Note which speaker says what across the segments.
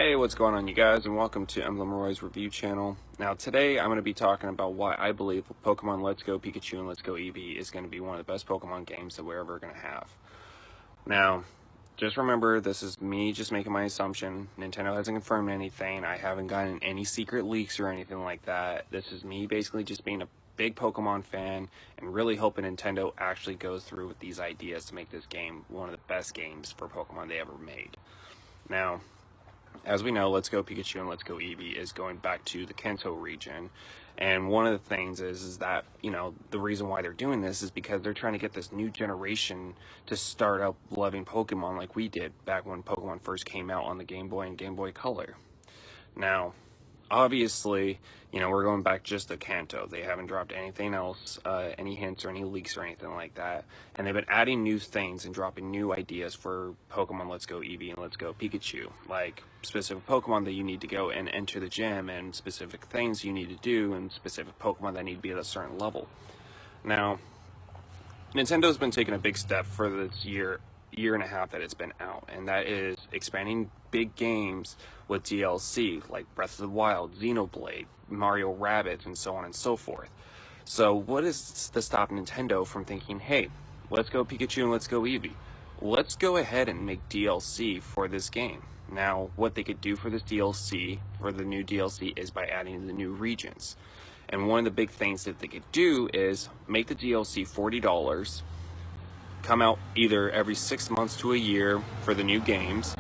Speaker 1: Hey, what's going on, you guys, and welcome to Emblem Roy's review channel. Now today I'm going to be talking about why I believe Pokemon Let's Go Pikachu and Let's Go Eevee is going to be one of the best Pokemon games that we're ever going to have. Now, just remember, this is me just making my assumption. Nintendo hasn't confirmed anything. I haven't gotten any secret leaks or anything like that. This is me basically just being a big Pokemon fan and really hoping Nintendo actually goes through with these ideas to make this game one of the best games for Pokemon they ever made. Now, as we know, Let's Go Pikachu and Let's Go Eevee is going back to the Kanto region, and one of the things is that, the reason why they're doing this is because they're trying to get this new generation to start up loving Pokemon like we did back when Pokemon first came out on the Game Boy and Game Boy Color. Now, obviously, we're going back just to Kanto. They haven't dropped anything else, any hints or any leaks or anything like that. And they've been adding new things and dropping new ideas for Pokemon Let's Go Eevee and Let's Go Pikachu. Like specific Pokemon that you need to go and enter the gym, and specific things you need to do, and specific Pokemon that need to be at a certain level. Now, Nintendo's been taking a big step for this year and a half that it's been out, and that is expanding big games with DLC like Breath of the Wild, Xenoblade, Mario Rabbids, and so on and so forth. So what is to stop Nintendo from thinking, hey, let's go Pikachu and let's go Eevee. Let's go ahead and make DLC for this game. Now, what they could do for this DLC, for the new DLC, is by adding the new regions. And one of the big things that they could do is make the DLC $40, come out either every 6 months to a year for the new games,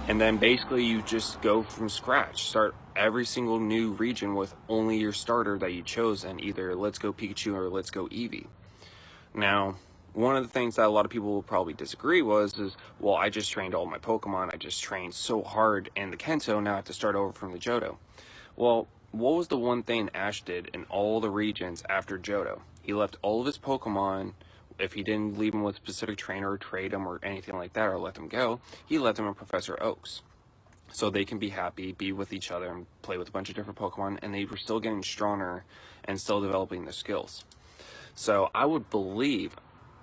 Speaker 1: and then basically you just go from scratch. Start every single new region with only your starter that you chose, and either Let's Go Pikachu or Let's Go Eevee. Now, one of the things that a lot of people will probably disagree is, well, I just trained all my Pokemon. I just trained so hard in the Kanto, now I have to start over from the Johto. Well, what was the one thing Ash did in all the regions after Johto? He left all of his Pokemon. If he didn't leave them with a specific trainer or trade them or anything like that, or let them go, he left them in Professor Oak's. So they can be happy, be with each other, and play with a bunch of different Pokemon, and they were still getting stronger and still developing their skills. So I would believe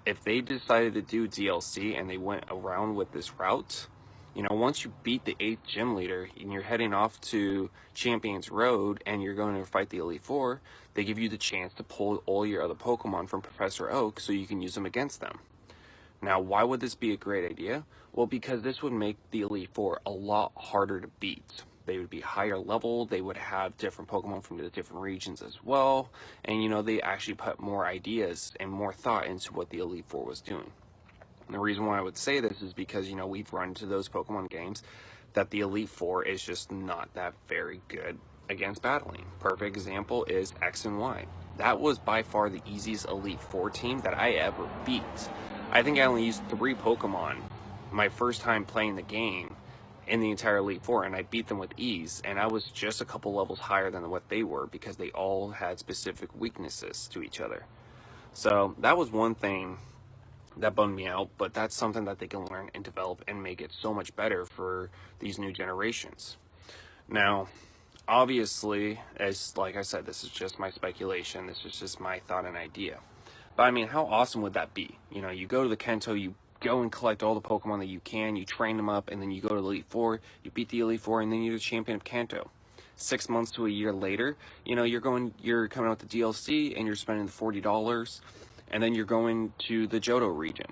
Speaker 1: if they decided to do DLC and they went around with this route, once you beat the 8th gym leader and you're heading off to Champions Road and you're going to fight the Elite Four, they give you the chance to pull all your other Pokemon from Professor Oak so you can use them against them. Now, why would this be a great idea? Well, because this would make the Elite Four a lot harder to beat. They would be higher level, they would have different Pokemon from the different regions as well, and they actually put more ideas and more thought into what the Elite Four was doing. And the reason why I would say this is because, we've run into those Pokemon games that the Elite Four is just not that very good against battling. Perfect example is X and Y. That was by far the easiest Elite Four team that I ever beat. I think I only used 3 Pokemon my first time playing the game in the entire Elite Four, and I beat them with ease, and I was just a couple levels higher than what they were because they all had specific weaknesses to each other. So that was one thing that bummed me out, but that's something that they can learn and develop and make it so much better for these new generations. Now, obviously, as like I said, this is just my speculation, this is just my thought and idea. But I mean, how awesome would that be? You go to the Kanto, you go and collect all the Pokemon that you can, you train them up, and then you go to the Elite Four, you beat the Elite Four, and then you're the champion of Kanto. 6 months to a year later, you're coming out with the DLC, and you're spending the $40, and then you're going to the Johto region.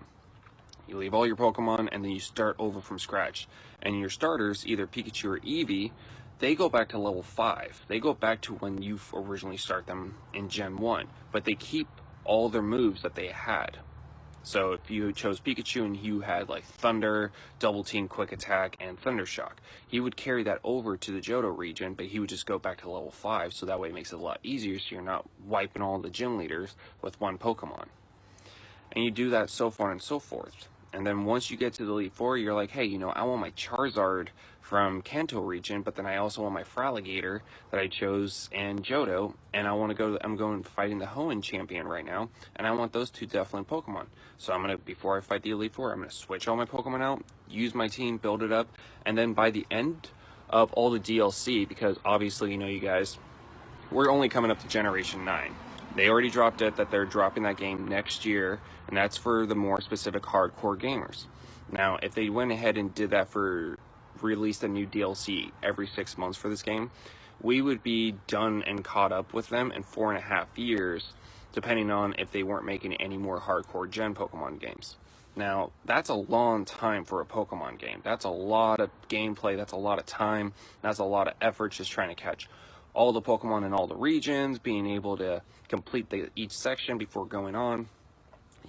Speaker 1: You leave all your Pokemon, and then you start over from scratch. And your starters, either Pikachu or Eevee, they go back to level 5. They go back to when you originally start them in Gen 1, but they keep all their moves that they had. So if you chose Pikachu and you had like Thunder, Double Team, Quick Attack, and Thunder Shock, he would carry that over to the Johto region, but he would just go back to level 5, so that way it makes it a lot easier, so you're not wiping all the gym leaders with one Pokemon. And you do that so far and so forth. And then once you get to the Elite Four, you're like, hey, I want my Charizard from Kanto region, but then I also want my Fraligator that I chose in Johto, and I'm going fighting the Hoenn champion right now, and I want those 2 definitely Pokemon. So before I fight the Elite Four, I'm gonna switch all my Pokemon out, use my team, build it up, and then by the end of all the DLC, because obviously, you guys, we're only coming up to Generation 9. They already dropped it that they're dropping that game next year, and that's for the more specific hardcore gamers. Now, if they went ahead and did that for released a new DLC every 6 months for this game, we would be done and caught up with them in 4.5 years, depending on if they weren't making any more hardcore gen Pokemon games. Now, that's a long time for a Pokemon game. That's a lot of gameplay, that's a lot of time, that's a lot of effort just trying to catch all the Pokemon in all the regions, being able to complete each section before going on.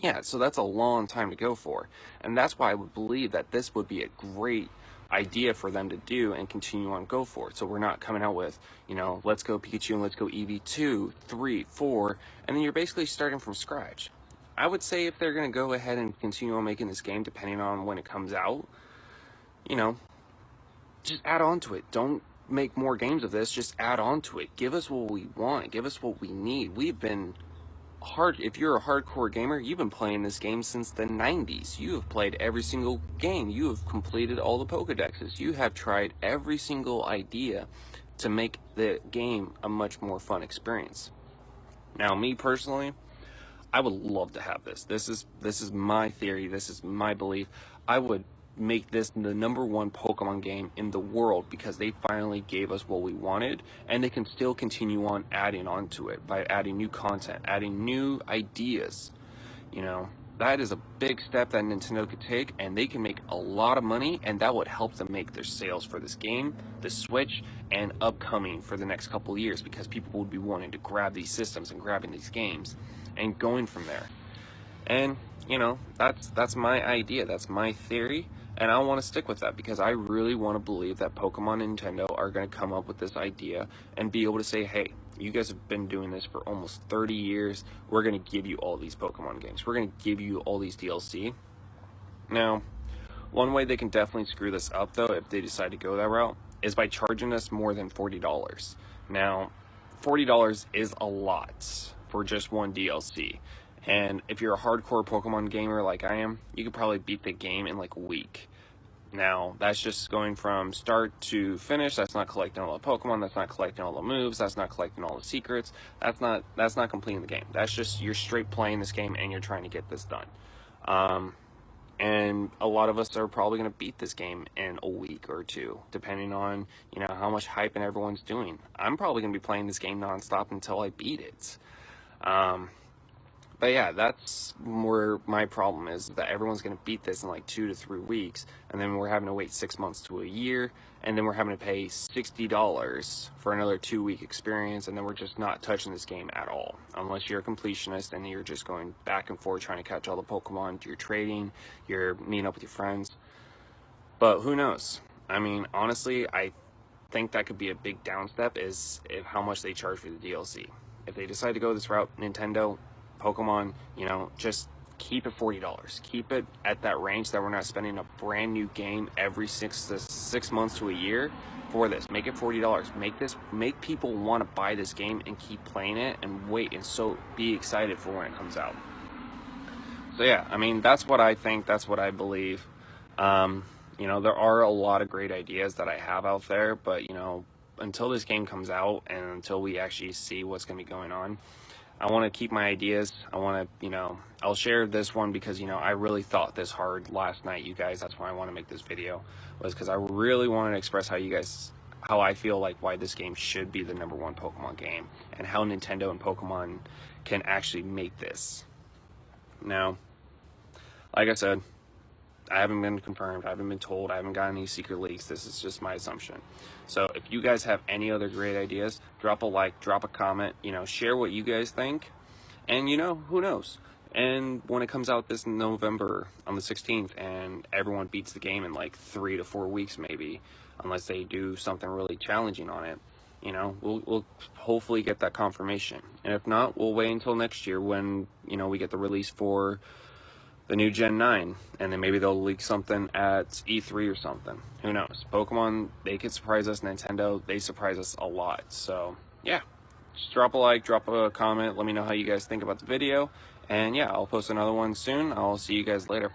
Speaker 1: Yeah, so that's a long time to go for. And that's why I would believe that this would be a great idea for them to do and continue on go for it. So we're not coming out with, you know, Let's Go Pikachu and Let's Go Eevee 2, 3, 4, and then you're basically starting from scratch. I would say if they're going to go ahead and continue on making this game, depending on when it comes out, you know, just add on to it. Don't make more games of this, just add on to it. Give us what we want, give us what we need. We've been if you're a hardcore gamer, you've been playing this game since the 90s. You have played every single game. You have completed all the Pokedexes. You have tried every single idea to make the game a much more fun experience. Now, me personally, I would love to have this. This is my theory. This is my belief. I would make this the #1 Pokemon game in the world because they finally gave us what we wanted, and they can still continue on adding on to it by adding new content, adding new ideas. You know, that is a big step that Nintendo could take, and they can make a lot of money, and that would help them make their sales for this game, the Switch, and upcoming for the next couple of years, because people would be wanting to grab these systems and grabbing these games and going from there. And you know, that's my idea, that's my theory, and I want to stick with that because I really want to believe that Pokemon and Nintendo are going to come up with this idea and be able to say, hey, you guys have been doing this for almost 30 years. We're going to give you all these Pokemon games. We're going to give you all these DLC. Now, one way they can definitely screw this up, though, if they decide to go that route, is by charging us more than $40. Now, $40 is a lot for just one DLC. And if you're a hardcore Pokemon gamer like I am, you could probably beat the game in like a week. Now, that's just going from start to finish. That's not collecting all the Pokemon. That's not collecting all the moves. That's not collecting all the secrets. That's not completing the game. That's just you're straight playing this game and you're trying to get this done. And a lot of us are probably going to beat this game in a week or two, depending on, you know, how much hype and everyone's doing. I'm probably going to be playing this game nonstop until I beat it. But yeah, that's where my problem is, that everyone's going to beat this in like 2 to 3 weeks, and then we're having to wait 6 months to a year, and then we're having to pay $60 for another 2-week experience, and then we're just not touching this game at all. Unless you're a completionist and you're just going back and forth trying to catch all the Pokemon, you're trading, you're meeting up with your friends. But who knows? I mean, honestly, I think that could be a big downstep is how much they charge for the DLC. If they decide to go this route, Nintendo, Pokemon, you know, just keep it $40. Keep it at that range that we're not spending a brand new game every 6 months to a year for this. Make it $40. Make people want to buy this game and keep playing it and wait and so be excited for when it comes out. So yeah, I mean, that's what I think. That's what I believe. You know, there are a lot of great ideas that I have out there, but you know, until this game comes out and until we actually see what's going to be going on, I want to keep my ideas. I want to, you know, I'll share this one because, you know, I really thought this hard last night, you guys. That's why I want to make this video, was because I really wanted to express how I feel like why this game should be the #1 Pokemon game and how Nintendo and Pokemon can actually make this. Now, like I said, I haven't been confirmed, I haven't been told, I haven't gotten any secret leaks. This is just my assumption. So if you guys have any other great ideas, drop a like, drop a comment, you know, share what you guys think, and you know, who knows? And when it comes out this November on the 16th and everyone beats the game in like 3 to 4 weeks maybe, unless they do something really challenging on it, you know, we'll hopefully get that confirmation. And if not, we'll wait until next year when, you know, we get the release for the new Gen 9, and then maybe they'll leak something at E3 or something. Who knows? Pokemon, they could surprise us. Nintendo, they surprise us a lot. So, yeah. Just drop a like, drop a comment. Let me know how you guys think about the video. And, yeah, I'll post another one soon. I'll see you guys later.